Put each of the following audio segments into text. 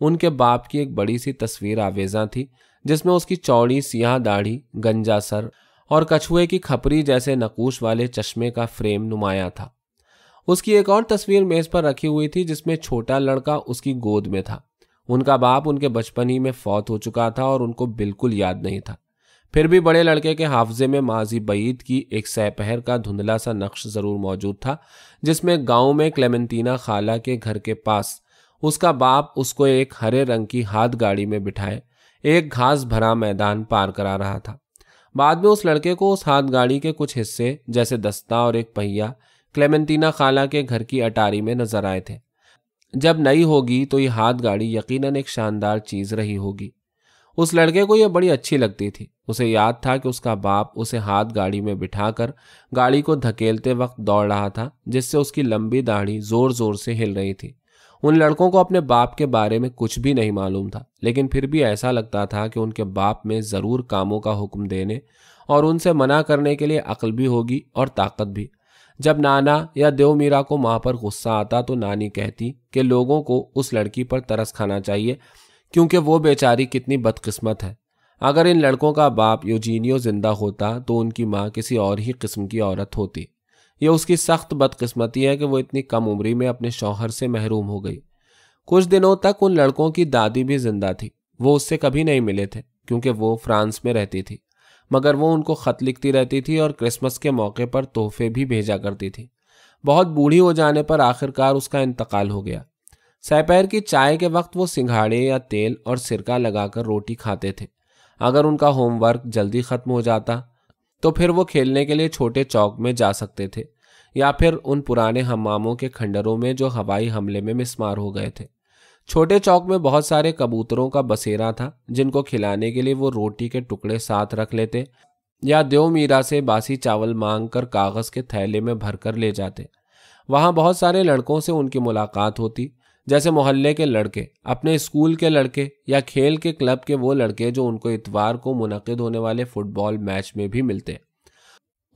ان کے باپ کی ایک بڑی سی تصویر آویزاں تھی جس میں اس کی چوڑی سیاہ داڑھی، گنجا سر اور کچھوے کی کھپری جیسے نقوش والے چشمے کا فریم نمایاں تھا۔ اس کی ایک اور تصویر میز پر رکھی ہوئی تھی جس میں چھوٹا لڑکا اس کی گود میں تھا۔ ان کا باپ ان کے بچپن ہی میں فوت ہو چکا تھا اور ان کو بالکل یاد نہیں تھا، پھر بھی بڑے لڑکے کے حافظے میں ماضی بعید کی ایک سہ پہر کا دھندلا سا نقش ضرور موجود تھا، جس میں گاؤں میں کلیمنٹینا خالہ کے گھر کے پاس اس کا باپ اس کو ایک ہرے رنگ کی ہاتھ گاڑی میں بٹھائے ایک گھاس بھرا میدان پار کرا رہا تھا۔ بعد میں اس لڑکے کو اس ہاتھ گاڑی کے کچھ حصے جیسے دستہ اور ایک پہیا کلیمنٹینا خالہ کے گھر کی اٹاری میں نظر آئے تھے۔ جب نئی ہوگی تو یہ ہاتھ گاڑی یقیناً ایک شاندار چیز رہی ہوگی۔ اس لڑکے کو یہ بڑی اچھی لگتی تھی۔ اسے یاد تھا کہ اس کا باپ اسے ہاتھ گاڑی میں بٹھا کر گاڑی کو دھکیلتے وقت دوڑ رہا تھا، جس سے اس کی لمبی داڑھی زور زور سے ہل رہی تھی۔ ان لڑکوں کو اپنے باپ کے بارے میں کچھ بھی نہیں معلوم تھا، لیکن پھر بھی ایسا لگتا تھا کہ ان کے باپ میں ضرور کاموں کا حکم دینے اور ان سے منع کرنے کے لیے عقل بھی ہوگی اور طاقت بھی۔ جب نانا یا دیو میرا کو ماں پر غصہ آتا تو نانی کہتی کہ لوگوں کو اس لڑکی پر ترس کھانا چاہیے کیونکہ وہ بیچاری کتنی بدقسمت ہے۔ اگر ان لڑکوں کا باپ یوجینیو زندہ ہوتا تو ان کی ماں کسی اور ہی قسم کی عورت ہوتی۔ یہ اس کی سخت بدقسمتی ہے کہ وہ اتنی کم عمری میں اپنے شوہر سے محروم ہو گئی۔ کچھ دنوں تک ان لڑکوں کی دادی بھی زندہ تھی۔ وہ اس سے کبھی نہیں ملے تھے کیونکہ وہ فرانس میں رہتی تھی، مگر وہ ان کو خط لکھتی رہتی تھی اور کرسمس کے موقع پر تحفے بھی بھیجا کرتی تھی۔ بہت بوڑھی ہو جانے پر آخرکار اس کا انتقال ہو گیا۔ سپہر کی چائے کے وقت وہ سنگھاڑے یا تیل اور سرکہ لگا کر روٹی کھاتے تھے۔ اگر ان کا ہوم ورک جلدی ختم ہو جاتا تو پھر وہ کھیلنے کے لیے چھوٹے چوک میں جا سکتے تھے یا پھر ان پرانے حماموں کے کھنڈروں میں جو ہوائی حملے میں مسمار ہو گئے تھے۔ چھوٹے چوک میں بہت سارے کبوتروں کا بسیرا تھا جن کو کھلانے کے لیے وہ روٹی کے ٹکڑے ساتھ رکھ لیتے یا دیو میرا سے باسی چاول مانگ کر کاغذ کے تھیلے میں بھر کر لے جاتے۔ وہاں بہت سارے لڑکوں سے ان کی ملاقات ہوتی، جیسے محلے کے لڑکے، اپنے اسکول کے لڑکے یا کھیل کے کلب کے وہ لڑکے جو ان کو اتوار کو منعقد ہونے والے فٹ بال میچ میں بھی ملتے۔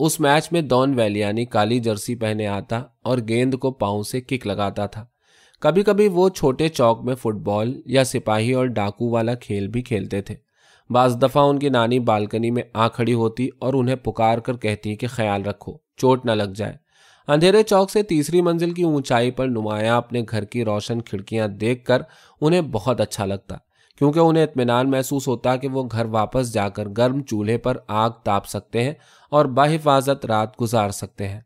اس میچ میں دون ویلیانی کالی جرسی پہنے آتا اور گیند کو پاؤں سے کک لگاتا تھا۔ کبھی کبھی وہ چھوٹے چوک میں فٹ بال یا سپاہی اور ڈاکو والا کھیل بھی کھیلتے تھے۔ بعض دفعہ ان کی نانی بالکنی میں آ کھڑی ہوتی اور انہیں پکار کر کہتی کہ خیال رکھو چوٹ نہ لگ جائے۔ اندھیرے چوک سے تیسری منزل کی اونچائی پر نمایاں اپنے گھر کی روشن کھڑکیاں دیکھ کر انہیں بہت اچھا لگتا، کیونکہ انہیں اطمینان محسوس ہوتا کہ وہ گھر واپس جا کر گرم چولہے پر آگ تاپ سکتے ہیں اور بحفاظت رات گزار سکتے ہیں۔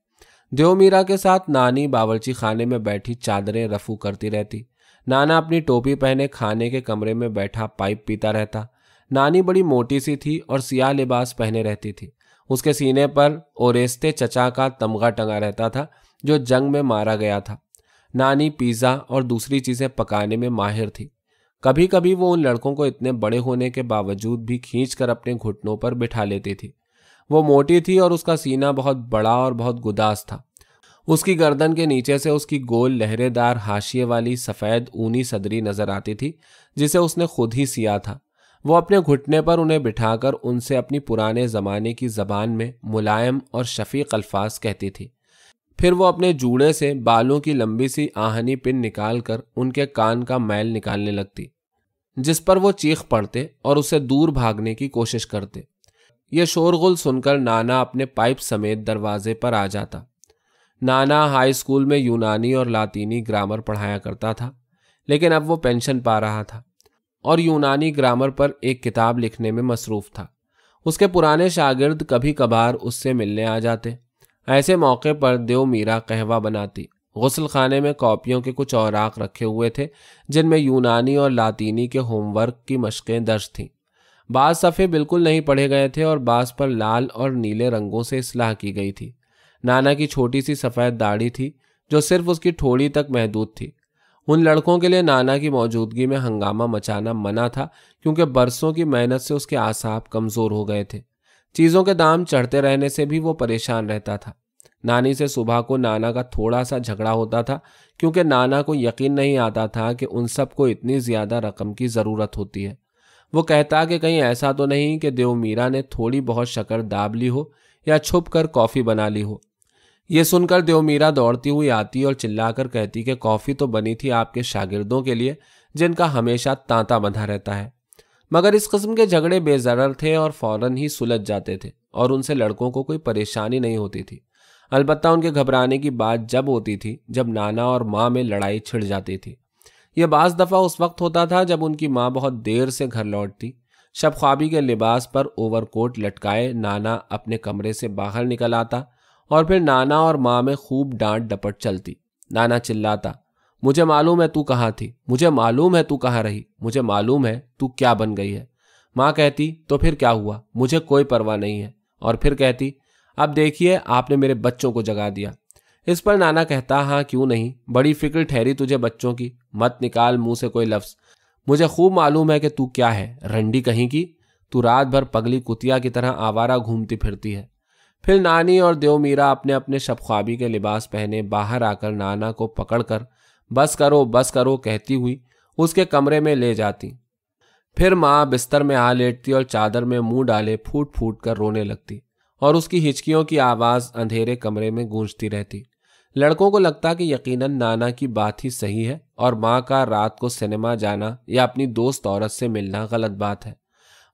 دیو میرا کے ساتھ نانی باورچی خانے میں بیٹھی چادریں رفو کرتی رہتی۔ نانا اپنی ٹوپی پہنے کھانے کے کمرے میں بیٹھا پائپ پیتا رہتا۔ نانی بڑی موٹی سی تھی اور سیاہ لباس پہنے رہتی تھی۔ اس کے سینے پر اوریستے چچا کا تمغہ ٹنگا رہتا تھا جو جنگ میں مارا گیا تھا۔ نانی پیزا اور دوسری چیزیں پکانے میں ماہر تھی۔ کبھی کبھی وہ ان لڑکوں کو اتنے بڑے ہونے کے باوجود بھی کھینچ کر اپنے گھٹنوں پر بٹھا لیتی تھی۔ وہ موٹی تھی اور اس کا سینہ بہت بڑا اور بہت گداز تھا۔ اس کی گردن کے نیچے سے اس کی گول لہرے دار حاشیے والی سفید اونی صدری نظر آتی تھی جسے اس نے خود ہی سیا تھا۔ وہ اپنے گھٹنے پر انہیں بٹھا کر ان سے اپنی پرانے زمانے کی زبان میں ملائم اور شفیق الفاظ کہتی تھی۔ پھر وہ اپنے جوڑے سے بالوں کی لمبی سی آہنی پن نکال کر ان کے کان کا میل نکالنے لگتی، جس پر وہ چیخ پڑتے اور اسے دور بھاگنے کی کوشش کرتے۔ یہ شورغل سن کر نانا اپنے پائپ سمیت دروازے پر آ جاتا۔ نانا ہائی اسکول میں یونانی اور لاطینی گرامر پڑھایا کرتا تھا، لیکن اب وہ پینشن پا رہا تھا اور یونانی گرامر پر ایک کتاب لکھنے میں مصروف تھا۔ اس کے پرانے شاگرد کبھی کبھار اس سے ملنے آ جاتے۔ ایسے موقع پر دیو میرا قہوہ بناتی۔ غسل خانے میں کاپیوں کے کچھ اوراق رکھے ہوئے تھے جن میں یونانی اور لاطینی کے ہوم ورک کی مشقیں درج تھیں۔ بعض صفحے بالکل نہیں پڑھے گئے تھے اور بعض پر لال اور نیلے رنگوں سے اصلاح کی گئی تھی۔ نانا کی چھوٹی سی سفید داڑھی تھی جو صرف اس کی ٹھوڑی تک محدود تھی۔ ان لڑکوں کے لیے نانا کی موجودگی میں ہنگامہ مچانا منع تھا کیونکہ برسوں کی محنت سے اس کے اعصاب کمزور ہو گئے تھے۔ چیزوں کے دام چڑھتے رہنے سے بھی وہ پریشان رہتا تھا۔ نانی سے صبح کو نانا کا تھوڑا سا جھگڑا ہوتا تھا کیونکہ نانا کو یقین نہیں آتا تھا کہ ان سب کو اتنی زیادہ رقم کی ضرورت ہوتی ہے۔ وہ کہتا کہ کہیں ایسا تو نہیں کہ دیو میرا نے تھوڑی بہت شکر داب لی ہو یا چھپ کر کافی بنا لی ہو۔ یہ سن کر دیو میرا دوڑتی ہوئی آتی اور چلا کر کہتی کہ کافی تو بنی تھی آپ کے شاگردوں کے لیے جن کا ہمیشہ تانتا بندھا رہتا ہے، مگر اس قسم کے جھگڑے بے ضرر تھے اور فوراً ہی سلجھ جاتے تھے اور ان سے لڑکوں کو کوئی پریشانی نہیں ہوتی تھی۔ البتہ ان کے گھبرانے کی بات جب ہوتی تھی جب نانا اور ماں میں لڑائی چھڑ جاتی تھی۔ یہ بعض دفعہ اس وقت ہوتا تھا جب ان کی ماں بہت دیر سے گھر لوٹتی، شب خوابی کے لباس پر اوور کوٹ لٹکائے نانا اپنے کمرے سے باہر نکل آتا اور پھر نانا اور ماں میں خوب ڈانٹ ڈپٹ چلتی۔ نانا چلاتا، مجھے معلوم ہے تو کہاں تھی، مجھے معلوم ہے تو کہاں رہی، مجھے معلوم ہے تو کیا بن گئی ہے۔ ماں کہتی، تو پھر کیا ہوا، مجھے کوئی پرواہ نہیں ہے، اور پھر کہتی، اب دیکھیے آپ نے میرے بچوں کو جگا دیا۔ اس پر نانا کہتا، ہاں کیوں نہیں، بڑی فکر ٹھہری تجھے بچوں کی، مت نکال منہ سے کوئی لفظ، مجھے خوب معلوم ہے کہ تو کیا ہے، رنڈی کہیں کی، تو رات بھر پگلی کتیا کی طرح آوارہ گھومتی پھرتی ہے۔ پھر نانی اور دیو میرا اپنے اپنے شب خوابی کے لباس پہنے باہر آ کر نانا کو پکڑ کر بس کرو کہتی ہوئی اس کے کمرے میں لے جاتی۔ پھر ماں بستر میں آ لیٹتی اور چادر میں منہ ڈالے پھوٹ پھوٹ کر رونے لگتی اور اس کی ہچکیوں کی آواز اندھیرے کمرے میں گونجتی رہتی۔ لڑکوں کو لگتا کہ یقیناً نانا کی بات ہی صحیح ہے اور ماں کا رات کو سنیما جانا یا اپنی دوست عورت سے ملنا غلط بات ہے۔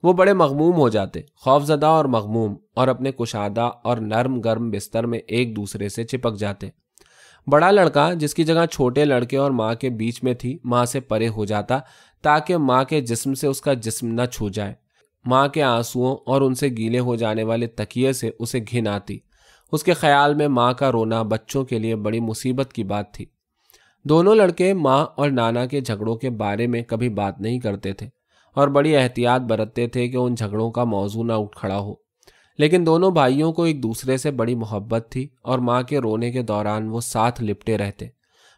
وہ بڑے مغموم ہو جاتے، خوفزدہ اور مغموم، اور اپنے کشادہ اور نرم گرم بستر میں ایک دوسرے سے چپک جاتے۔ بڑا لڑکا جس کی جگہ چھوٹے لڑکے اور ماں کے بیچ میں تھی، ماں سے پرے ہو جاتا تاکہ ماں کے جسم سے اس کا جسم نہ چھو جائے۔ ماں کے آنسوؤں اور ان سے گیلے ہو جانے والے تکیے سے اسے گھن آتی۔ اس کے خیال میں ماں کا رونا بچوں کے لیے بڑی مصیبت کی بات تھی۔ دونوں لڑکے ماں اور نانا کے جھگڑوں کے بارے میں کبھی بات نہیں کرتے تھے اور بڑی احتیاط برتتے تھے کہ ان جھگڑوں کا موضوع نہ اٹھ کھڑا ہو، لیکن دونوں بھائیوں کو ایک دوسرے سے بڑی محبت تھی اور ماں کے رونے کے دوران وہ ساتھ لپٹے رہتے،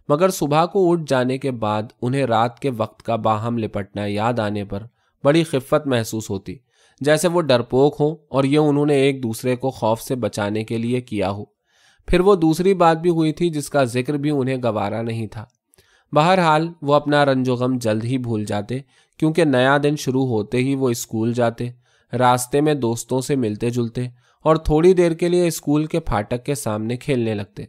مگر صبح کو اٹھ جانے کے بعد انہیں رات کے وقت کا باہم لپٹنا یاد آنے پر بڑی خفت محسوس ہوتی، جیسے وہ ڈرپوک ہوں اور یہ انہوں نے ایک دوسرے کو خوف سے بچانے کے لیے کیا ہو۔ پھر وہ دوسری بات بھی ہوئی تھی جس کا ذکر بھی انہیں گوارا نہیں تھا۔ بہرحال وہ اپنا رنج و غم جلد ہی بھول جاتے، کیونکہ نیا دن شروع ہوتے ہی وہ اسکول جاتے، راستے میں دوستوں سے ملتے جلتے اور تھوڑی دیر کے لیے اسکول کے پھاٹک کے سامنے کھیلنے لگتے۔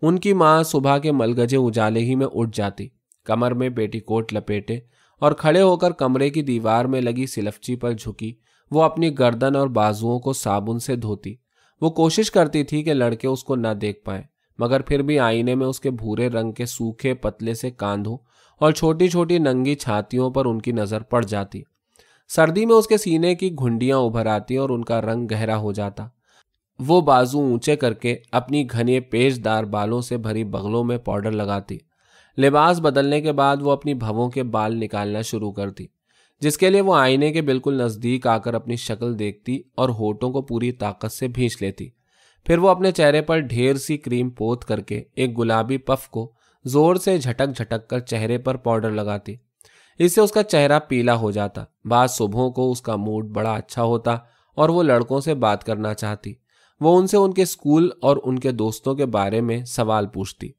ان کی ماں صبح کے ملگجے اجالے ہی میں اٹھ جاتی، کمر میں پیٹی کوٹ لپیٹے اور کھڑے ہو کر کمرے کی دیوار میں لگی سلفچی پر جھکی وہ اپنی گردن اور بازوؤں کو صابن سے دھوتی۔ وہ کوشش کرتی تھی کہ لڑکے اس کو نہ دیکھ پائیں، مگر پھر بھی آئینے میں اس کے بھورے رنگ کے سوکھے پتلے سے کاندھوں اور چھوٹی چھوٹی ننگی چھاتیوں پر ان کی نظر پڑ جاتی۔ سردی میں اس کے سینے کی گھنڈیاں ابھر آتی اور ان کا رنگ گہرا ہو جاتا۔ وہ بازو اونچے کر کے اپنی گھنے پیچ دار بالوں سے بھری بغلوں میں پاؤڈر لگاتی۔ لباس بدلنے کے بعد وہ اپنی بھووں کے بال نکالنا شروع کرتی، جس کے لیے وہ آئینے کے بالکل نزدیک آ کر اپنی شکل دیکھتی اور ہونٹوں کو پوری طاقت سے بھینچ لیتی۔ پھر وہ اپنے چہرے پر ڈھیر سی کریم پوت کر کے ایک گلابی پف کو زور سے جھٹک جھٹک کر چہرے پر پاؤڈر لگاتی۔ اس سے اس کا چہرہ پیلا ہو جاتا۔ بعض صبحوں کو اس کا موڈ بڑا اچھا ہوتا اور وہ لڑکوں سے بات کرنا چاہتی۔ وہ ان سے ان کے اسکول اور ان کے دوستوں کے بارے میں سوال پوچھتی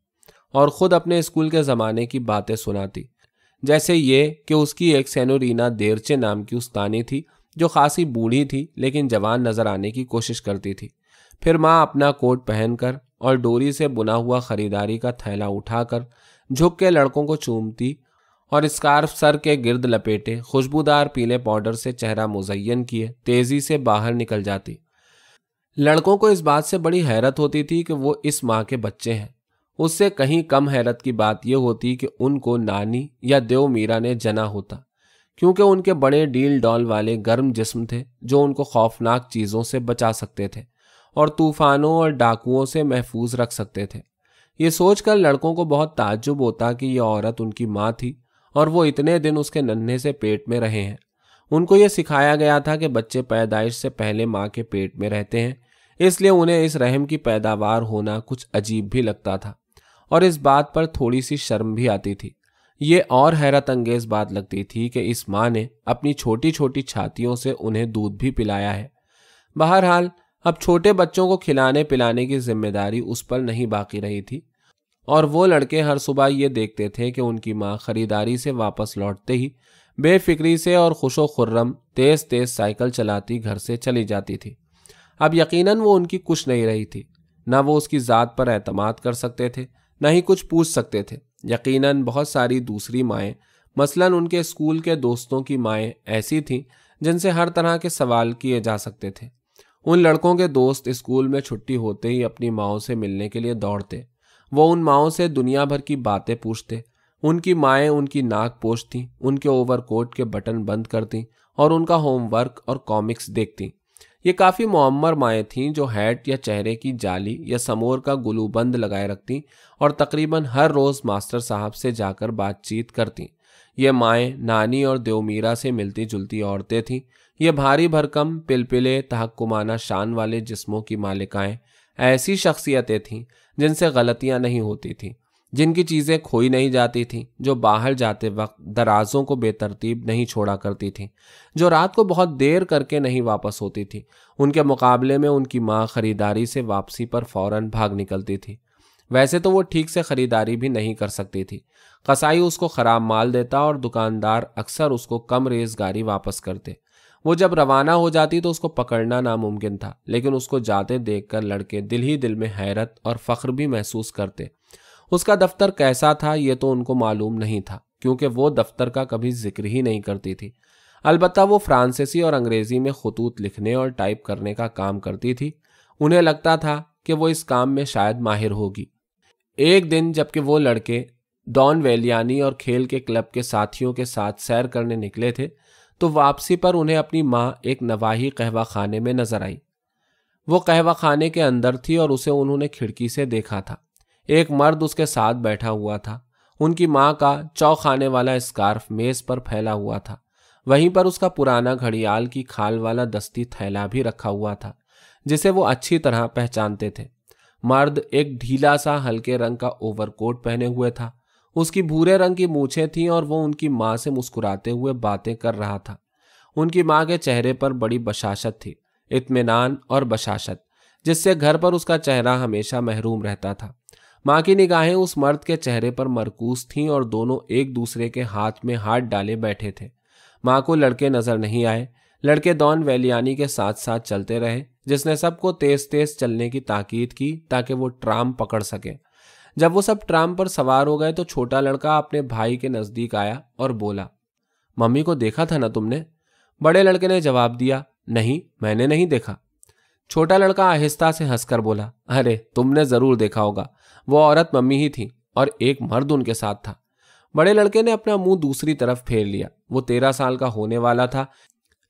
اور خود اپنے اسکول کے زمانے کی باتیں سناتی، جیسے یہ کہ اس کی ایک سینورینا دیرچے نام کی استانی تھی جو خاصی بوڑھی تھی لیکن جوان نظر آنے کی کوشش کرتی تھی۔ پھر ماں اپنا کوٹ پہن کر اور ڈوری سے بنا ہوا خریداری کا تھیلا اٹھا کر جھک کے لڑکوں کو چومتی اور اسکارف سر کے گرد لپیٹے خوشبودار پیلے پاؤڈر سے چہرہ مزین کیے تیزی سے باہر نکل جاتی۔ لڑکوں کو اس بات سے بڑی حیرت ہوتی تھی کہ وہ اس ماں کے بچے ہیں۔ اس سے کہیں کم حیرت کی بات یہ ہوتی کہ ان کو نانی یا دیو میرا نے جنا ہوتا، کیونکہ ان کے بڑے ڈیل ڈال والے گرم جسم تھے جو ان کو خوفناک چیزوں سے بچا سکتے تھے اور طوفانوں اور ڈاکوؤں سے محفوظ رکھ سکتے تھے۔ یہ سوچ کر لڑکوں کو بہت تعجب ہوتا کہ یہ عورت ان کی ماں تھی اور وہ اتنے دن اس کے ننھے سے پیٹ میں رہے ہیں۔ ان کو یہ سکھایا گیا تھا کہ بچے پیدائش سے پہلے ماں کے پیٹ میں رہتے ہیں، اس لیے انہیں اس رحم کی پیداوار ہونا کچھ عجیب بھی لگتا تھا اور اس بات پر تھوڑی سی شرم بھی آتی تھی۔ یہ اور حیرت انگیز بات لگتی تھی کہ اس ماں نے اپنی چھوٹی چھوٹی چھاتیوں سے انہیں دودھ بھی پلایا ہے۔ بہرحال اب چھوٹے بچوں کو کھلانے پلانے کی ذمہ داری اس پر نہیں باقی رہی تھی اور وہ لڑکے ہر صبح یہ دیکھتے تھے کہ ان کی ماں خریداری سے واپس لوٹتے ہی بے فکری سے اور خوش و خرم تیز تیز سائیکل چلاتی گھر سے چلی جاتی تھی۔ اب یقیناً وہ ان کی کچھ نہیں رہی تھی، نہ وہ اس کی ذات پر اعتماد کر سکتے تھے، نہ ہی کچھ پوچھ سکتے تھے۔ یقیناً بہت ساری دوسری مائیں مثلاً ان کے اسکول کے دوستوں کی مائیں ایسی تھیں جن سے ہر طرح کے سوال کیے جا سکتے تھے۔ ان لڑکوں کے دوست اسکول میں چھٹی ہوتے ہی اپنی ماؤں سے ملنے کے لیے دوڑتے۔ وہ ان ماؤں سے دنیا بھر کی باتیں پوچھتے۔ ان کی مائیں ان کی ناک پوچھتیں، ان کے اوور کوٹ کے بٹن بند کرتیں اور ان کا ہوم ورک اور کامکس دیکھتیں۔ یہ کافی معمر مائیں تھیں جو ہیٹ یا چہرے کی جالی یا سمور کا گلو بند لگائے رکھتیں اور تقریباً ہر روز ماسٹر صاحب سے جا کر بات چیت کرتیں۔ یہ مائیں نانی اور دیو میرا سے ملتی جلتی عورتیں تھیں۔ یہ بھاری بھرکم پلپلے تحکمانہ شان والے جسموں کی مالکائیں ایسی شخصیتیں تھیں جن سے غلطیاں نہیں ہوتی تھیں، جن کی چیزیں کھوئی نہیں جاتی تھیں، جو باہر جاتے وقت درازوں کو بے ترتیب نہیں چھوڑا کرتی تھیں، جو رات کو بہت دیر کر کے نہیں واپس ہوتی تھیں۔ ان کے مقابلے میں ان کی ماں خریداری سے واپسی پر فوراً بھاگ نکلتی تھی۔ ویسے تو وہ ٹھیک سے خریداری بھی نہیں کر سکتی تھی۔ قصائی اس کو خراب مال دیتا اور دکاندار اکثر اس کو کم ریزگاری واپس کرتے۔ وہ جب روانہ ہو جاتی تو اس کو پکڑنا ناممکن تھا، لیکن اس کو جاتے دیکھ کر لڑکے دل ہی دل میں حیرت اور فخر بھی محسوس کرتے۔ اس کا دفتر کیسا تھا یہ تو ان کو معلوم نہیں تھا، کیونکہ وہ دفتر کا کبھی ذکر ہی نہیں کرتی تھی۔ البتہ وہ فرانسیسی اور انگریزی میں خطوط لکھنے اور ٹائپ کرنے کا کام کرتی تھی۔ انہیں لگتا تھا کہ وہ اس کام میں شاید ماہر ہوگی۔ ایک دن جبکہ وہ لڑکے ڈان ویلیانی اور کھیل کے کلب کے ساتھیوں کے ساتھ سیر کرنے نکلے تھے تو واپسی پر انہیں اپنی ماں ایک نواحی قہوہ خانے میں نظر آئی۔ وہ قہوہ خانے کے اندر تھی اور اسے انہوں نے کھڑکی سے دیکھا تھا۔ ایک مرد اس کے ساتھ بیٹھا ہوا تھا۔ ان کی ماں کا چو خانے والا اسکارف میز پر پھیلا ہوا تھا۔ وہیں پر اس کا پرانا گھڑیال کی کھال والا دستی تھیلا بھی رکھا ہوا تھا جسے وہ اچھی طرح پہچانتے تھے۔ مرد ایک ڈھیلا سا ہلکے رنگ کا اوور کوٹ پہنے ہوئے تھا۔ اس کی بھورے رنگ کی مونچھیں تھیں اور وہ ان کی ماں سے مسکراتے ہوئے باتیں کر رہا تھا۔ ان کی ماں کے چہرے پر بڑی بشاشت تھی، اطمینان اور بشاشت، جس سے گھر پر اس کا چہرہ ہمیشہ محروم رہتا تھا۔ ماں کی نگاہیں اس مرد کے چہرے پر مرکوز تھیں اور دونوں ایک دوسرے کے ہاتھ میں ہاتھ ڈالے بیٹھے تھے۔ ماں کو لڑکے نظر نہیں آئے۔ لڑکے ڈان ویلیانی کے ساتھ ساتھ چلتے رہے، جس نے سب کو تیز تیز چلنے کی تاکید کی تاکہ وہ ٹرام پکڑ سکے۔ جب وہ سب ٹرام پر سوار ہو گئے تو چھوٹا لڑکا اپنے بھائی کے نزدیک آیا اور بولا، ممی کو دیکھا تھا نا تم نے؟ بڑے لڑکے نے جواب دیا، نہیں، میں نے نہیں دیکھا۔ چھوٹا لڑکا آہستہ سے ہنس کر بولا، ارے تم نے ضرور دیکھا ہوگا، وہ عورت ممی ہی تھی اور ایک مرد ان کے ساتھ تھا۔ بڑے لڑکے نے اپنا منہ دوسری طرف پھیر لیا۔ وہ 13 سال کا ہونے والا تھا،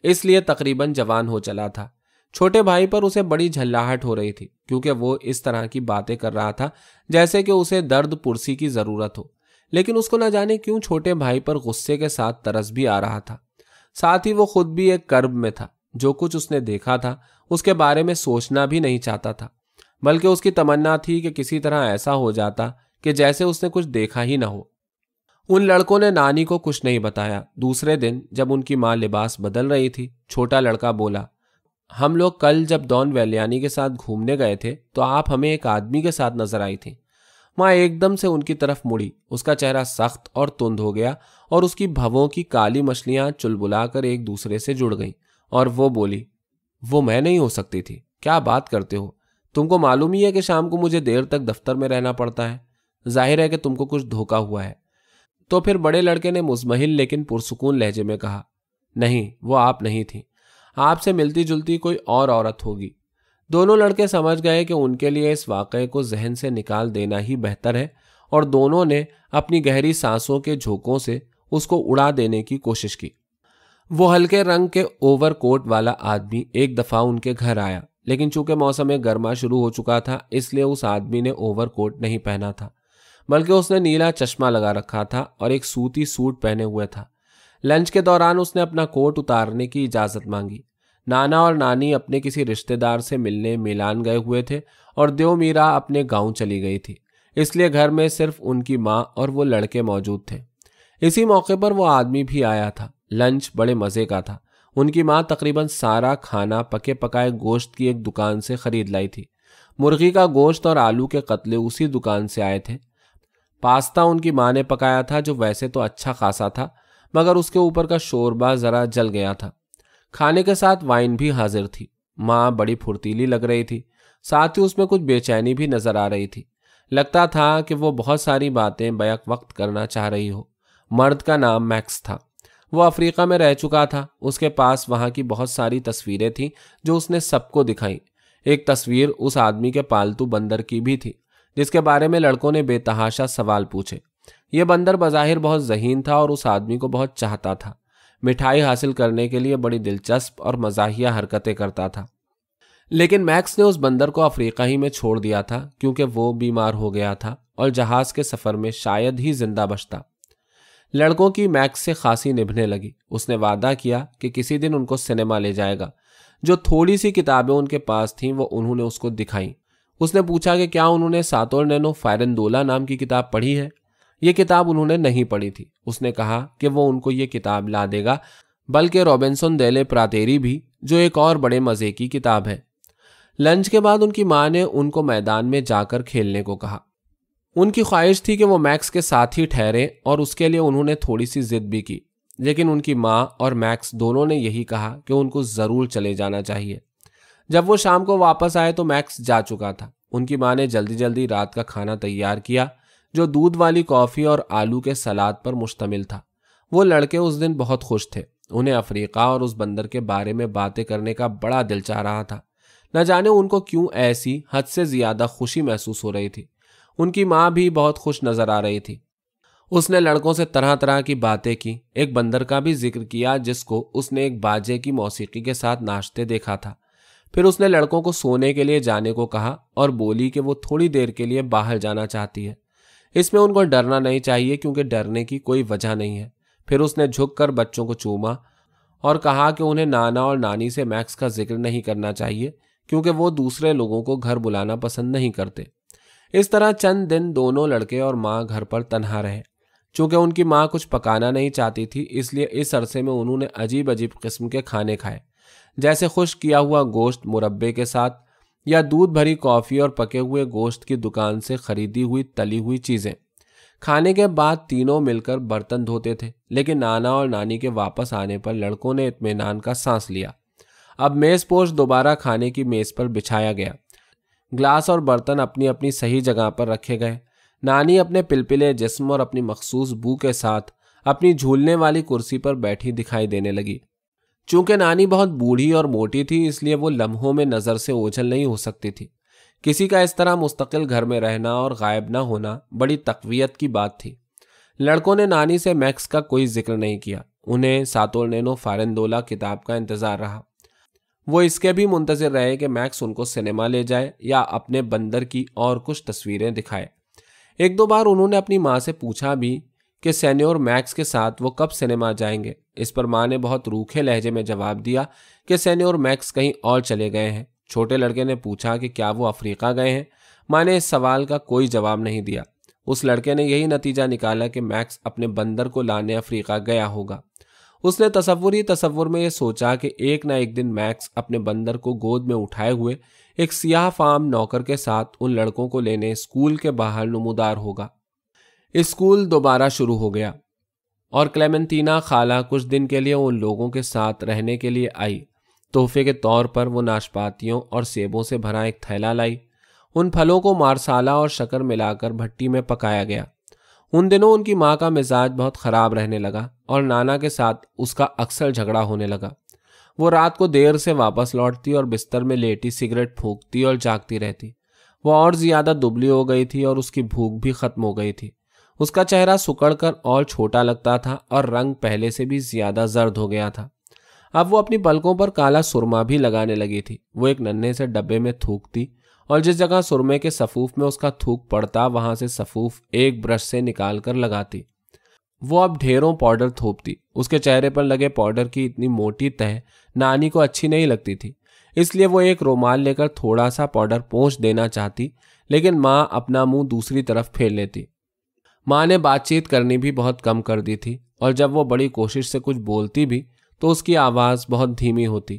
اس لیے تقریباً جوان ہو چلا تھا۔ چھوٹے بھائی پر اسے بڑی جھلاہٹ ہو رہی تھی، کیونکہ وہ اس طرح کی باتیں کر رہا تھا جیسے کہ اسے درد پرسی کی ضرورت ہو، لیکن اس کو نہ جانے کیوں چھوٹے بھائی پر غصے کے ساتھ ترس بھی آ رہا تھا۔ ساتھ ہی وہ خود بھی ایک کرب میں تھا۔ جو کچھ اس نے دیکھا تھا اس کے بارے میں سوچنا بھی نہیں چاہتا تھا، بلکہ اس کی تمنا تھی کہ کسی طرح ایسا ہو جاتا کہ جیسے اس نے کچھ دیکھا ہی نہ ہو۔ ان لڑکوں نے نانی کو کچھ نہیں بتایا۔ دوسرے دن جب ان کی ماں لباس بدل رہی تھی، چھوٹا لڑکا بولا، ہم لوگ کل جب ڈان ویلیانی کے ساتھ گھومنے گئے تھے تو آپ ہمیں ایک آدمی کے ساتھ نظر آئی تھی۔ ماں ایک دم سے ان کی طرف مڑی۔ اس کا چہرہ سخت اور تند ہو گیا اور اس کی بھووں کی کالی مچھلیاں چلبلا کر ایک دوسرے سے جڑ گئیں، اور وہ بولی، وہ میں نہیں ہو سکتی تھی، کیا بات کرتے ہو؟ تم کو معلوم ہی ہے کہ شام کو مجھے دیر تک دفتر میں رہنا پڑتا ہے، ظاہر ہے کہ تم کو کچھ دھوکا ہوا ہے۔ تو پھر بڑے لڑکے نے مزمحل لیکن پرسکون لہجے میں کہا، نہیں، وہ آپ نہیں تھی، آپ سے ملتی جلتی کوئی اور عورت ہوگی۔ دونوں لڑکے سمجھ گئے کہ ان کے لیے اس واقعے کو ذہن سے نکال دینا ہی بہتر ہے، اور دونوں نے اپنی گہری سانسوں کے جھونکوں سے اس کو اڑا دینے کی کوشش کی۔ وہ ہلکے رنگ کے اوور کوٹ والا آدمی ایک دفعہ ان کے گھر آیا، لیکن چونکہ موسم گرما شروع ہو چکا تھا اس لیے اس آدمی نے اوور کوٹ نہیں پہنا تھا، بلکہ اس نے نیلا چشمہ لگا رکھا تھا اور ایک سوتی سوٹ پہنے ہوئے تھا۔ لنچ کے دوران اس نے اپنا کوٹ اتارنے کی اجازت مانگی۔ نانا اور نانی اپنے کسی رشتہ دار سے ملنے میلان گئے ہوئے تھے اور دیو میرا اپنے گاؤں چلی گئی تھی، اس لیے گھر میں صرف ان کی ماں اور وہ لڑکے موجود تھے۔ اسی موقع پر وہ آدمی بھی آیا تھا۔ لنچ بڑے مزے کا تھا۔ ان کی ماں تقریباً سارا کھانا پکے پکائے گوشت کی ایک دکان سے خرید لائی تھی۔ مرغی کا گوشت اور آلو کے قتلے اسی دکان سے آئے تھے۔ پاستا ان کی ماں نے پکایا تھا، جو ویسے تو اچھا خاصا تھا، مگر اس کے اوپر کا شوربہ ذرا جل گیا تھا۔ کھانے کے ساتھ وائن بھی حاضر تھی۔ ماں بڑی پھرتیلی لگ رہی تھی، ساتھ ہی اس میں کچھ بے چینی بھی نظر آ رہی تھی۔ لگتا تھا کہ وہ بہت ساری باتیں بیک وقت کرنا چاہ رہی ہو۔ مرد کا نام میکس تھا۔ وہ افریقہ میں رہ چکا تھا۔ اس کے پاس وہاں کی بہت ساری تصویریں تھیں جو اس نے سب کو دکھائیں۔ ایک تصویر اس آدمی کے پالتو بندر کی بھی تھی جس کے بارے میں لڑکوں نے بے تحاشا سوال پوچھے۔ یہ بندر بظاہر بہت ذہین تھا اور اس آدمی کو بہت چاہتا تھا۔ مٹھائی حاصل کرنے کے لیے بڑی دلچسپ اور مزاحیہ حرکتیں کرتا تھا۔ لیکن میکس نے اس بندر کو افریقہ ہی میں چھوڑ دیا تھا کیونکہ وہ بیمار ہو گیا تھا اور جہاز کے سفر میں شاید ہی زندہ بچتا۔ لڑکوں کی میکس سے خاصی نبھنے لگی۔ اس نے وعدہ کیا کہ کسی دن ان کو سنیما لے جائے گا۔ جو تھوڑی سی کتابیں ان کے پاس تھیں وہ انہوں نے اس کو دکھائیں۔ اس نے پوچھا کہ کیا انہوں نے ساتورنینو فائرندولا نام کی کتاب پڑھی ہے۔ یہ کتاب انہوں نے نہیں پڑھی تھی۔ اس نے کہا کہ وہ ان کو یہ کتاب لا دے گا، بلکہ روبنسن دیلے پراتیری بھی، جو ایک اور بڑے مزے کی کتاب ہے۔ لنچ کے بعد ان کی ماں نے ان کو میدان میں جا کر کھیلنے کو کہا۔ ان کی خواہش تھی کہ وہ میکس کے ساتھ ہی ٹھہریں اور اس کے لیے انہوں نے تھوڑی سی ضد بھی کی، لیکن ان کی ماں اور میکس دونوں نے یہی کہا کہ ان کو ضرور چلے جانا چاہیے۔ جب وہ شام کو واپس آئے تو میکس جا چکا تھا۔ ان کی ماں نے جلدی جلدی رات کا کھانا تیار کیا جو دودھ والی کافی اور آلو کے سلاد پر مشتمل تھا۔ وہ لڑکے اس دن بہت خوش تھے۔ انہیں افریقہ اور اس بندر کے بارے میں باتیں کرنے کا بڑا دل چاہ رہا تھا۔ نہ جانے ان کو کیوں ایسی حد سے زیادہ خوشی محسوس ہو رہی تھی۔ ان کی ماں بھی بہت خوش نظر آ رہی تھی۔ اس نے لڑکوں سے طرح طرح کی باتیں کی۔ ایک بندر کا بھی ذکر کیا جس کو اس نے ایک باجے کی موسیقی کے ساتھ ناچتے دیکھا تھا۔ پھر اس نے لڑکوں کو سونے کے لیے جانے کو کہا اور بولی کہ وہ تھوڑی دیر کے لیے باہر جانا چاہتی ہے۔ اس میں ان کو ڈرنا نہیں چاہیے کیونکہ ڈرنے کی کوئی وجہ نہیں ہے۔ پھر اس نے جھک کر بچوں کو چوما اور کہا کہ انہیں نانا اور نانی سے میکس کا ذکر نہیں کرنا چاہیے کیونکہ وہ دوسرے لوگوں کو گھر بلانا پسند نہیں کرتے۔ اس طرح چند دن دونوں لڑکے اور ماں گھر پر تنہا رہے۔ چونکہ ان کی ماں کچھ پکانا نہیں چاہتی تھی اس لیے اس عرصے میں انہوں نے عجیب عجیب قسم کے کھانے کھائے، جیسے خشک کیا ہوا گوشت مربے کے ساتھ، یا دودھ بھری کافی اور پکے ہوئے گوشت کی دکان سے خریدی ہوئی تلی ہوئی چیزیں۔ کھانے کے بعد تینوں مل کر برتن دھوتے تھے، لیکن نانا اور نانی کے واپس آنے پر لڑکوں نے اطمینان کا سانس لیا۔ اب میز پوش دوبارہ کھانے کی میز پر بچھایا گیا۔ گلاس اور برتن اپنی اپنی صحیح جگہ پر رکھے گئے۔ نانی اپنے پلپلے جسم اور اپنی مخصوص بو کے ساتھ اپنی جھولنے والی کرسی پر بیٹھی دکھائی دینے لگی۔ چونکہ نانی بہت بوڑھی اور موٹی تھی اس لیے وہ لمحوں میں نظر سے اوجھل نہیں ہو سکتی تھی۔ کسی کا اس طرح مستقل گھر میں رہنا اور غائب نہ ہونا بڑی تقویت کی بات تھی۔ لڑکوں نے نانی سے میکس کا کوئی ذکر نہیں کیا۔ انہیں ساتورنینو فائرندولا کتاب کا انتظار رہا۔ وہ اس کے بھی منتظر رہے کہ میکس ان کو سنیما لے جائے یا اپنے بندر کی اور کچھ تصویریں دکھائے۔ ایک دو بار انہوں نے اپنی ماں سے پوچھا بھی کہ سینیور میکس کے ساتھ وہ کب سنیما جائیں گے۔ اس پر ماں نے بہت روکھے لہجے میں جواب دیا کہ سینیور میکس کہیں اور چلے گئے ہیں۔ چھوٹے لڑکے نے پوچھا کہ کیا وہ افریقہ گئے ہیں۔ ماں نے اس سوال کا کوئی جواب نہیں دیا۔ اس لڑکے نے یہی نتیجہ نکالا کہ میکس اپنے بندر کو لانے افریقہ گیا ہوگا۔ اس نے تصور میں یہ سوچا کہ ایک نہ ایک دن میکس اپنے بندر کو گود میں اٹھائے ہوئے ایک سیاہ فام نوکر کے ساتھ ان لڑکوں کو لینے اسکول کے باہر نمودار ہوگا۔ اسکول دوبارہ شروع ہو گیا اور کلیمنٹینا خالہ کچھ دن کے لیے ان لوگوں کے ساتھ رہنے کے لیے آئی۔ تحفے کے طور پر وہ ناشپاتیوں اور سیبوں سے بھرا ایک تھیلا لائی۔ ان پھلوں کو مارسالہ اور شکر ملا کر بھٹی میں پکایا گیا۔ ان دنوں ان کی ماں کا مزاج بہت خراب رہنے لگا اور نانا کے ساتھ اس کا اکثر جھگڑا ہونے لگا۔ وہ رات کو دیر سے واپس لوٹتی اور بستر میں لیٹی سگریٹ پھونکتی اور جاگتی رہتی۔ وہ اور زیادہ دبلی ہو گئی تھی اور اس کی بھوک بھی ختم ہو گئی تھی۔ اس کا چہرہ سکڑ کر اور چھوٹا لگتا تھا اور رنگ پہلے سے بھی زیادہ زرد ہو گیا تھا۔ اب وہ اپنی پلکوں پر کالا سرما بھی لگانے لگی تھی۔ وہ ایک ننھے سے ڈبے میں تھوکتی اور جس جگہ سرمے کے سفوف میں اس کا تھوک پڑتا وہاں سے سفوف ایک برش سے نکال کر لگاتی۔ وہ اب ڈھیروں پاؤڈر تھوپتی۔ اس کے چہرے پر لگے پاؤڈر کی اتنی موٹی تہ نانی کو اچھی نہیں لگتی تھی، اس لیے وہ ایک رومال لے کر تھوڑا سا پاؤڈر پونچھ دینا چاہتی، لیکن ماں اپنا منہ دوسری طرف پھیر لیتی۔ ماں نے بات چیت کرنی بھی بہت کم کر دی تھی اور جب وہ بڑی کوشش سے کچھ بولتی بھی تو اس کی آواز بہت دھیمی ہوتی۔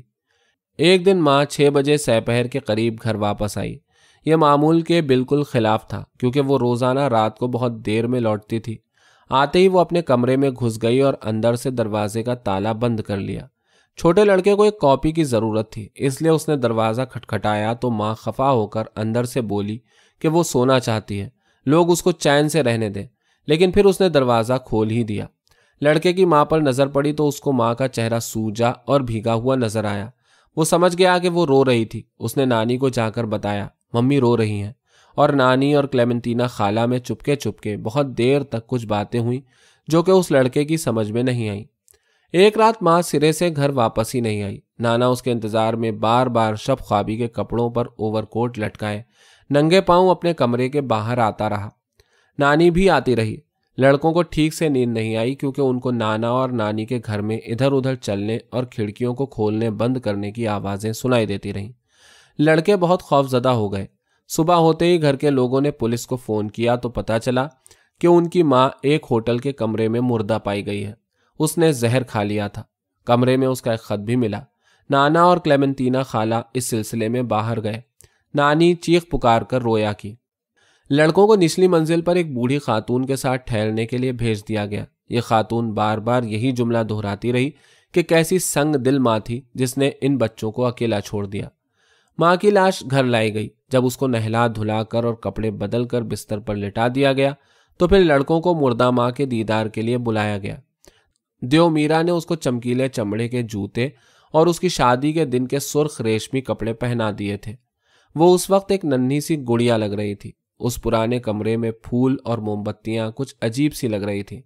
ایک دن ماں 6 بجے سپہر کے قریب گھر واپس آئی۔ یہ معمول کے بالکل خلاف تھا کیونکہ وہ روزانہ رات کو بہت دیر میں لوٹتی تھی۔ آتے ہی وہ اپنے کمرے میں گھس گئی اور اندر سے دروازے کا تالا بند کر لیا۔ چھوٹے لڑکے کو ایک کاپی کی ضرورت تھی اس لیے اس نے دروازہ کھٹکھٹایا تو ماں خفا ہو کر اندر سے بولی کہ وہ سونا چاہتی ہے، لوگ اس کو چین سے رہنے دیں، لیکن پھر اس نے دروازہ کھول ہی دیا۔ لڑکے کی ماں پر نظر پڑی تو اس کو ماں کا چہرہ سوجا اور بھیگا ہوا نظر آیا۔ وہ سمجھ گیا کہ وہ رو رہی تھی۔ اس نے نانی کو جا کر بتایا، ممی رو رہی ہیں۔ اور نانی اور کلیمنٹینا خالہ میں چپکے چپکے بہت دیر تک کچھ باتیں ہوئیں جو کہ اس لڑکے کی سمجھ میں نہیں آئیں۔ ایک رات ماں سرے سے گھر واپس ہی نہیں آئی۔ نانا اس کے انتظار میں بار بار شب خوابی کے کپڑوں پر اوور کوٹ لٹکائے ننگے پاؤں اپنے کمرے کے باہر آتا رہا۔ نانی بھی آتی رہی۔ لڑکوں کو ٹھیک سے نیند نہیں آئی کیونکہ ان کو نانا اور نانی کے گھر میں ادھر ادھر چلنے اور کھڑکیوں کو کھولنے بند کرنے کی آوازیں سنائی دیتی رہیں۔ لڑکے بہت خوف زدہ ہو گئے۔ صبح ہوتے ہی گھر کے لوگوں نے پولیس کو فون کیا تو پتہ چلا کہ ان کی ماں ایک ہوٹل کے کمرے میں مردہ پائی گئی ہے۔ اس نے زہر کھا لیا تھا۔ کمرے میں اس کا ایک خط بھی ملا۔ نانا اور کلیمنٹینا خالہ اس سلسلے میں باہر گئے۔ نانی چیخ پکار کر رویا کی۔ لڑکوں کو نچلی منزل پر ایک بوڑھی خاتون کے ساتھ ٹھہرنے کے لیے بھیج دیا گیا۔ یہ خاتون بار بار یہی جملہ دہراتی رہی کہ کیسی سنگ دل ماں تھی جس نے ان بچوں کو اکیلا چھوڑ دیا۔ ماں کی لاش گھر لائی گئی۔ جب اس کو نہلا دھلا کر اور کپڑے بدل کر بستر پر لٹا دیا گیا تو پھر لڑکوں کو مردہ ماں کے دیدار کے لیے بلایا گیا۔ دیو میرا نے اس کو چمکیلے چمڑے کے جوتے اور اس کی شادی کے دن کے سرخ ریشمی کپڑے پہنا دیے تھے۔ وہ اس وقت ایک ننھی سی گڑیا لگ رہی تھی۔ اس پرانے کمرے میں پھول اور موم بتیاں کچھ عجیب سی لگ رہی تھی۔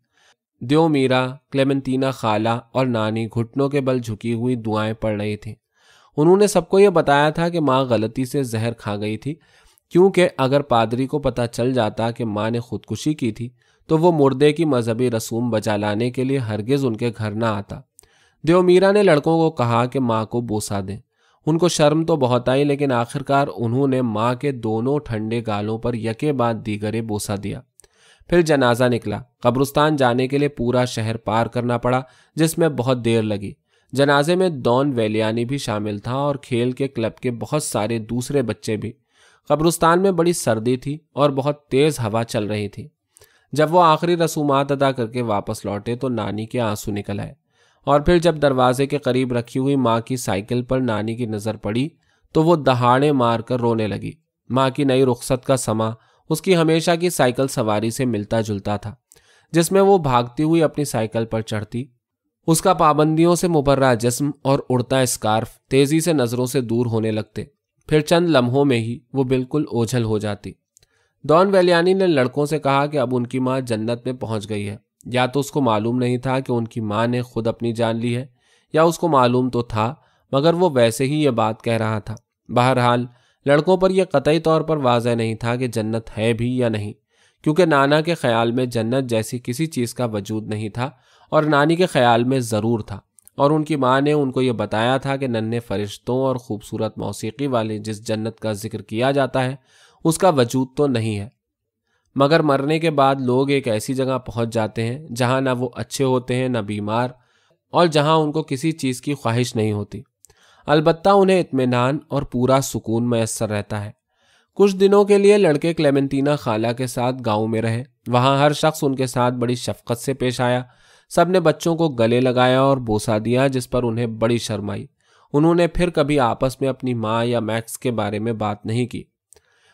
دیو میرا، کلیمنٹینا خالہ اور نانی گھٹنوں کے بل جھکی ہوئی دعائیں پڑھ رہی تھیں۔ انہوں نے سب کو یہ بتایا تھا کہ ماں غلطی سے زہر کھا گئی تھی، کیونکہ اگر پادری کو پتہ چل جاتا کہ ماں نے خودکشی کی تھی تو وہ مردے کی مذہبی رسوم بجا لانے کے لیے ہرگز ان کے گھر نہ آتا۔ دیو میرا نے لڑکوں کو کہا کہ ماں کو بوسہ دیں۔ ان کو شرم تو بہت آئی لیکن آخرکار انہوں نے ماں کے دونوں ٹھنڈے گالوں پر یکے بعد دیگرے بوسہ دیا۔ پھر جنازہ نکلا۔ قبرستان جانے کے لیے پورا شہر پار کرنا پڑا جس میں بہت دیر لگی۔ جنازے میں ڈان ویلیانی بھی شامل تھا اور کھیل کے کلب کے بہت سارے دوسرے بچے بھی۔ قبرستان میں بڑی سردی تھی اور بہت تیز ہوا چل رہی تھی۔ جب وہ آخری رسومات ادا کر کے واپس لوٹے تو نانی کے آنسو نکل آئے، اور پھر جب دروازے کے قریب رکھی ہوئی ماں کی سائیکل پر نانی کی نظر پڑی تو وہ دہاڑے مار کر رونے لگی۔ ماں کی نئی رخصت کا سما اس کی ہمیشہ کی سائیکل سواری سے ملتا جلتا تھا، جس میں وہ بھاگتی ہوئی اپنی سائیکل پر چڑھتی۔ اس کا پابندیوں سے مبرہ جسم اور اڑتا اسکارف تیزی سے نظروں سے دور ہونے لگتے، پھر چند لمحوں میں ہی وہ بالکل اوجھل ہو جاتی۔ ڈان ویلیانی نے لڑکوں سے کہا کہ اب ان کی ماں جنت میں پہنچ گئی ہے۔ یا تو اس کو معلوم نہیں تھا کہ ان کی ماں نے خود اپنی جان لی ہے، یا اس کو معلوم تو تھا مگر وہ ویسے ہی یہ بات کہہ رہا تھا۔ بہرحال لڑکوں پر یہ قطعی طور پر واضح نہیں تھا کہ جنت ہے بھی یا نہیں، کیونکہ نانا کے خیال میں جنت جیسی کسی چیز کا وجود نہیں تھا اور نانی کے خیال میں ضرور تھا، اور ان کی ماں نے ان کو یہ بتایا تھا کہ ننھے فرشتوں اور خوبصورت موسیقی والی جس جنت کا ذکر کیا جاتا ہے اس کا وجود تو نہیں ہے، مگر مرنے کے بعد لوگ ایک ایسی جگہ پہنچ جاتے ہیں جہاں نہ وہ اچھے ہوتے ہیں نہ بیمار، اور جہاں ان کو کسی چیز کی خواہش نہیں ہوتی۔ البتہ انہیں اطمینان اور پورا سکون میسر رہتا ہے۔ کچھ دنوں کے لیے لڑکے کلیمنٹینا خالہ کے ساتھ گاؤں میں رہے۔ وہاں ہر شخص ان کے ساتھ بڑی شفقت سے پیش آیا۔ سب نے بچوں کو گلے لگایا اور بوسہ دیا، جس پر انہیں بڑی شرم آئی۔ انہوں نے پھر کبھی آپس میں اپنی ماں یا میکس کے بارے میں بات نہیں کی۔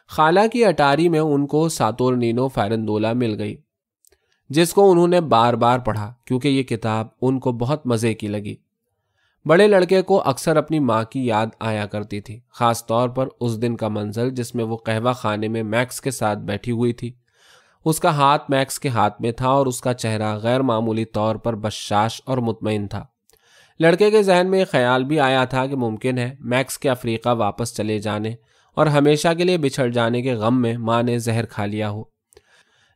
خالہ کی اٹاری میں ان کو ساتورنینو فیرندولا مل گئی، جس کو انہوں نے بار بار پڑھا کیونکہ یہ کتاب ان کو بہت مزے کی لگی۔ بڑے لڑکے کو اکثر اپنی ماں کی یاد آیا کرتی تھی، خاص طور پر اس دن کا منظر جس میں وہ قہوہ خانے میں میکس کے ساتھ بیٹھی ہوئی تھی۔ اس کا ہاتھ میکس کے ہاتھ میں تھا اور اس کا چہرہ غیر معمولی طور پر بشاش اور مطمئن تھا۔ لڑکے کے ذہن میں یہ خیال بھی آیا تھا کہ ممکن ہے میکس کے افریقہ واپس چلے جانے اور ہمیشہ کے لیے بچھڑ جانے کے غم میں ماں نے زہر کھا لیا ہو۔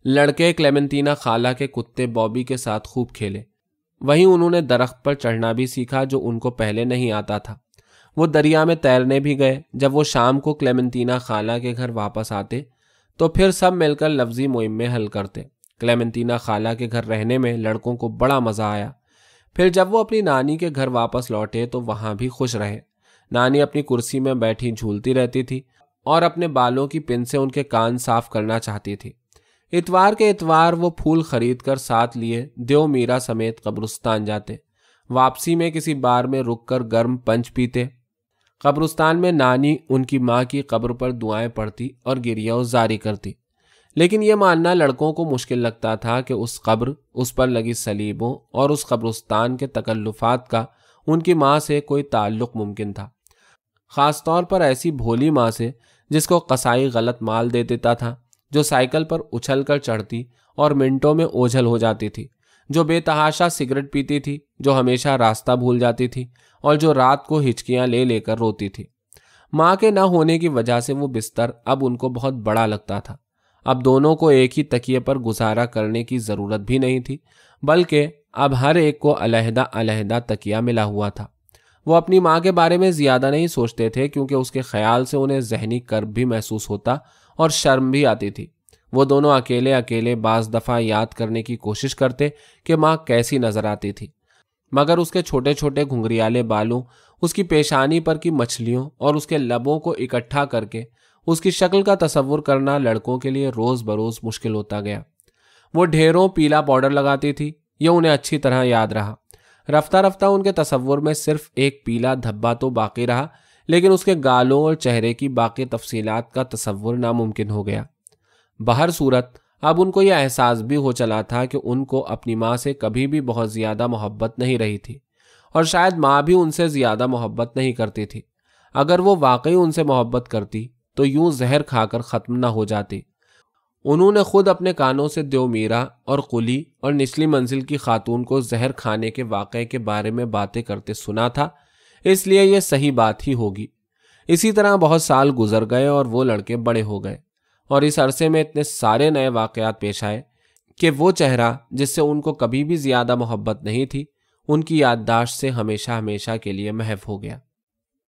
لڑکے کلیمنٹینا خالہ کے کتے بابی کے ساتھ خوب کھیلے۔ وہیں انہوں نے درخت پر چڑھنا بھی سیکھا جو ان کو پہلے نہیں آتا تھا۔ وہ دریا میں تیرنے بھی گئے۔ جب وہ شام کو کلیمنٹینا خالہ کے گھر واپس آتے تو پھر سب مل کر لفظی مہمیں حل کرتے۔ کلیمنٹینا خالہ کے گھر رہنے میں لڑکوں کو بڑا مزہ آیا۔ پھر جب وہ اپنی نانی کے گھر واپس لوٹے تو وہاں بھی خوش رہے۔ نانی اپنی کرسی میں بیٹھی جھولتی رہتی تھی اور اپنے بالوں کی پن سے ان کے کان صاف کرنا چاہتی تھی۔ اتوار کے اتوار وہ پھول خرید کر ساتھ لیے دیو میرا سمیت قبرستان جاتے۔ واپسی میں کسی بار میں رک کر گرم پنچ پیتے۔ قبرستان میں نانی ان کی ماں کی قبر پر دعائیں پڑھتی اور گریہ جاری کرتی، لیکن یہ ماننا لڑکوں کو مشکل لگتا تھا کہ اس قبر، اس پر لگی صلیبوں اور اس قبرستان کے تکلفات کا ان کی ماں سے کوئی تعلق ممکن تھا، خاص طور پر ایسی بھولی ماں سے جس کو قصائی غلط مال دے دیتا تھا، جو سائیکل پر اچھل کر چڑھتی اور منٹوں میں اوجھل ہو جاتی تھی، جو بے تحاشا سگریٹ پیتی تھی، جو ہمیشہ راستہ بھول جاتی تھی اور جو رات کو ہچکیاں لے لے کر روتی تھی۔ ماں کے نہ ہونے کی وجہ سے وہ بستر اب ان کو بہت بڑا لگتا تھا۔ اب دونوں کو ایک ہی تکیے پر گزارا کرنے کی ضرورت بھی نہیں تھی، بلکہ اب ہر ایک کو علیحدہ علیحدہ تکیہ ملا ہوا تھا۔ وہ اپنی ماں کے بارے میں زیادہ نہیں سوچتے تھے، کیونکہ اس کے خیال سے انہیں ذہنی کرب بھی محسوس ہوتا اور شرم بھی آتی تھی۔ وہ دونوں اکیلے اکیلے بعض دفعہ یاد کرنے کی کوشش کرتے کہ ماں کیسی نظر آتی تھی، مگر اس کے چھوٹے چھوٹے گھنگریالے بالوں، اس کی پیشانی پر کی مچھلیوں اور اس کے لبوں کو اکٹھا کر کے اس کی شکل کا تصور کرنا لڑکوں کے لیے روز بروز مشکل ہوتا گیا۔ وہ ڈھیروں پیلا پاؤڈر لگاتی تھی، یہ انہیں اچھی طرح یاد رہا۔ رفتہ رفتہ ان کے تصور میں صرف ایک پیلا دھبا تو باقی رہا، لیکن اس کے گالوں اور چہرے کی باقی تفصیلات کا تصور ناممکن ہو گیا۔ بہر صورت اب ان کو یہ احساس بھی ہو چلا تھا کہ ان کو اپنی ماں سے کبھی بھی بہت زیادہ محبت نہیں رہی تھی، اور شاید ماں بھی ان سے زیادہ محبت نہیں کرتی تھی۔ اگر وہ واقعی ان سے محبت کرتی تو یوں زہر کھا کر ختم نہ ہو جاتی۔ انہوں نے خود اپنے کانوں سے دیو میرا اور قلی اور نچلی منزل کی خاتون کو زہر کھانے کے واقعے کے بارے میں باتیں کرتے سنا تھا، اس لیے یہ صحیح بات ہی ہوگی۔ اسی طرح بہت سال گزر گئے اور وہ لڑکے بڑے ہو گئے، اور اس عرصے میں اتنے سارے نئے واقعات پیش آئے کہ وہ چہرہ جس سے ان کو کبھی بھی زیادہ محبت نہیں تھی، ان کی یادداشت سے ہمیشہ ہمیشہ کے لیے محو ہو گیا۔